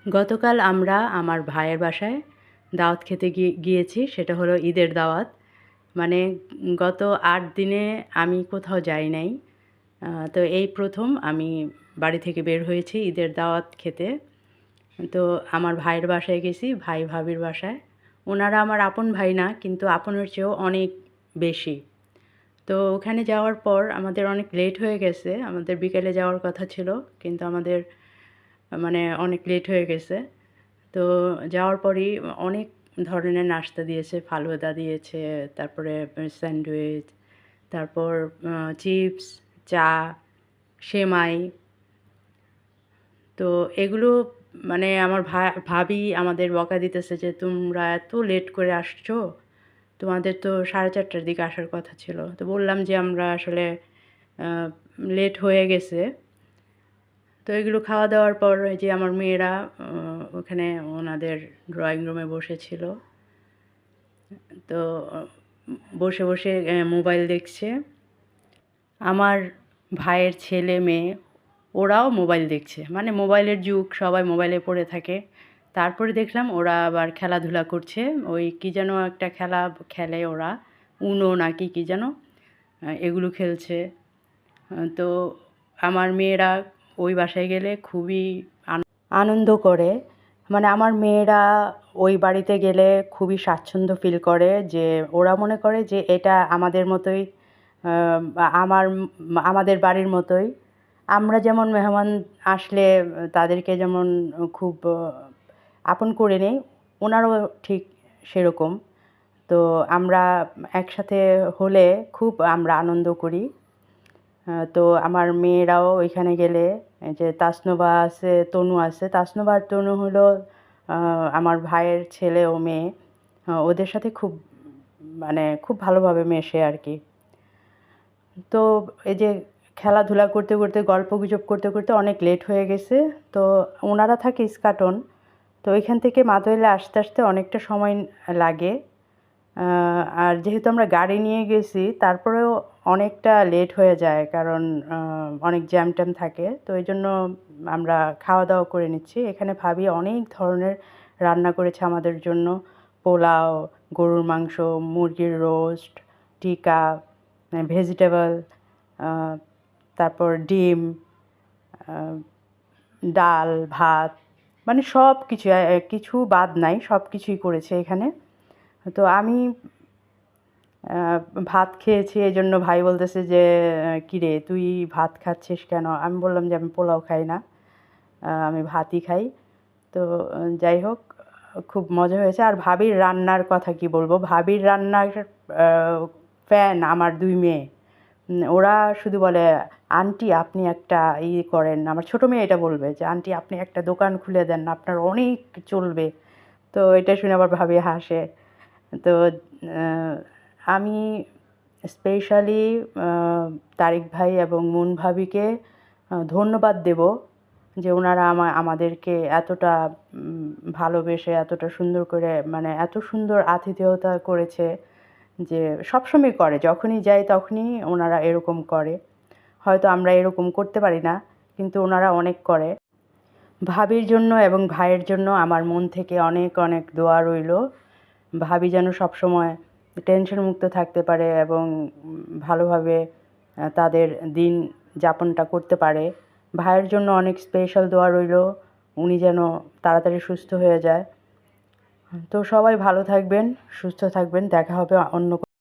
গতকাল আমরা আমার ভাইয়ের বাসায় দাওয়াত খেতে গিয়েছি। সেটা হলো ঈদের দাওয়াত। মানে গত ৮ দিনে আমি কোথাও যাই নাই। তো এই প্রথম আমি বাড়ি থেকে বের হয়েছি ঈদের দাওয়াত খেতে। তো আমার ভাইয়ের বাসায় গেছি, ভাই ভাবির বাসায়। ওনারা আমার আপন ভাই না, কিন্তু আপনের চেয়েও অনেক বেশি। তো ওখানে যাওয়ার পর আমাদের অনেক লেট হয়ে গেছে। আমাদের বিকেলে যাওয়ার কথা ছিল, কিন্তু আমাদের অনেক লেট হয়ে গেছে। তো যাওয়ার পরই অনেক ধরনের নাস্তা দিয়েছে, ফালুদা দিয়েছে, তারপরে স্যান্ডউইচ, তারপর চিপস, চা, সেমাই। তো এগুলো আমার ভাবি আমাদের বকা দিতেছে যে, "তোমরা এত লেট করে আসছো, তোমাদের তো 4:30টার দিকে আসার কথা ছিল।" তো বললাম যে, "আমরা আসলে লেট হয়ে গেছে।" তো এগুলো খাওয়া দাওয়ার পর ওই যে আমার মেয়েরা ওখানে ওনাদের ড্রয়িং রুমে বসেছিল। তো বসে বসে মোবাইল দেখছে। আমার ভাইয়ের ছেলে মেয়ে ওরাও মোবাইল দেখছে। মোবাইলের যুগ, সবাই মোবাইলে পড়ে থাকে। তারপরে দেখলাম ওরা আবার খেলাধুলা করছে। ওই কী যেন একটা খেলা খেলে ওরা, উনো নাকি কী যেন, এগুলো খেলছে। তো আমার মেয়েরা ওই বাসায় গেলে খুবই আনন্দ করে। আমার মেয়েরা ওই বাড়িতে গেলে খুবই স্বাচ্ছন্দ্য ফিল করে, যে ওরা মনে করে যে এটা আমাদের মতোই, আমার আমাদের বাড়ির মতোই। আমরা যেমন মেহমান আসলে তাদেরকে যেমন খুব আপন করে নেই, ওনারাও ঠিক সেরকম। তো আমরা একসাথে হলে খুব আমরা আনন্দ করি। তো আমার মেয়েরাও ওইখানে গেলে, এই যে তাসনুভা আছে, তনু আছে। তাসনুভা আর তনু হলো আমার ভাইয়ের ছেলে ও মেয়ে। ওদের সাথে খুব খুব ভালোভাবে মেশে আর কি। তো এই যে খেলাধুলা করতে করতে, গল্পগুজব করতে করতে অনেক লেট হয়ে গেছে। তো ওনারা থাকে ইস্কাটন। তো ওইখান থেকে মাতোয়াইলে আসতে আসতে অনেকটা সময় লাগে। আর যেহেতু আমরা গাড়ি নিয়ে গেছি, তারপরেও অনেকটা লেট হয়ে যায়, কারণ অনেক জ্যাম ট্যাম থাকে। তো এই জন্য আমরা খাওয়া দাওয়া করে নিচ্ছি। এখানে ভাবি অনেক ধরনের রান্না করেছে আমাদের জন্য। পোলাও, গরুর মাংস, মুরগির রোস্ট, টিকা, ভেজিটেবল, তারপর ডিম, ডাল, ভাত, সব কিছু, কিছু বাদ নাই, সব কিছুই করেছে এখানে। তো আমি ভাত খেয়েছি, এই জন্য ভাই বলতেছে যে, "কিরে তুই ভাত খাচ্ছিস কেন?" আমি বললাম যে, "আমি পোলাও খাই না, আমি ভাতই খাই।" তো যাই হোক, খুব মজা হয়েছে। আর ভাবির রান্নার কথা কি বলবো, ভাবির রান্নার ফ্যান আমার 2 মেয়ে। ওরা শুধু বলে, "আন্টি আপনি একটা করেন।" আমার ছোটো মেয়ে এটা বলবে যে, "আন্টি আপনি একটা দোকান খুলে দেন, আপনার অনেক চলবে।" তো এটা শুনে আবার ভাবি হাসে। তো আমি স্পেশালি তারিক ভাই এবং মুন ভাবিকে ধন্যবাদ দেব, যে ওনারা আমাদেরকে এতটা ভালোবেসে, এতটা সুন্দর করে, এত সুন্দর আতিথেয়তা করেছে, যে সবসময় করে, যখনই যাই তখনই ওনারা এরকম করে। হয়তো আমরা এরকম করতে পারি না, কিন্তু ওনারা অনেক করে। ভাবির জন্য এবং ভাইয়ের জন্য আমার মন থেকে অনেক অনেক দোয়া রইল। ভাবি যেন সবসময় টেনশন মুক্ত থাকতে পারে এবং ভালোভাবে তাদের দিন যাপনটা করতে পারে। ভাইয়ের জন্য অনেক স্পেশাল দোয়া রইল, উনি যেন তাড়াতাড়ি সুস্থ হয়ে যায়। তো সবাই ভালো থাকবেন, সুস্থ থাকবেন। দেখা হবে অন্য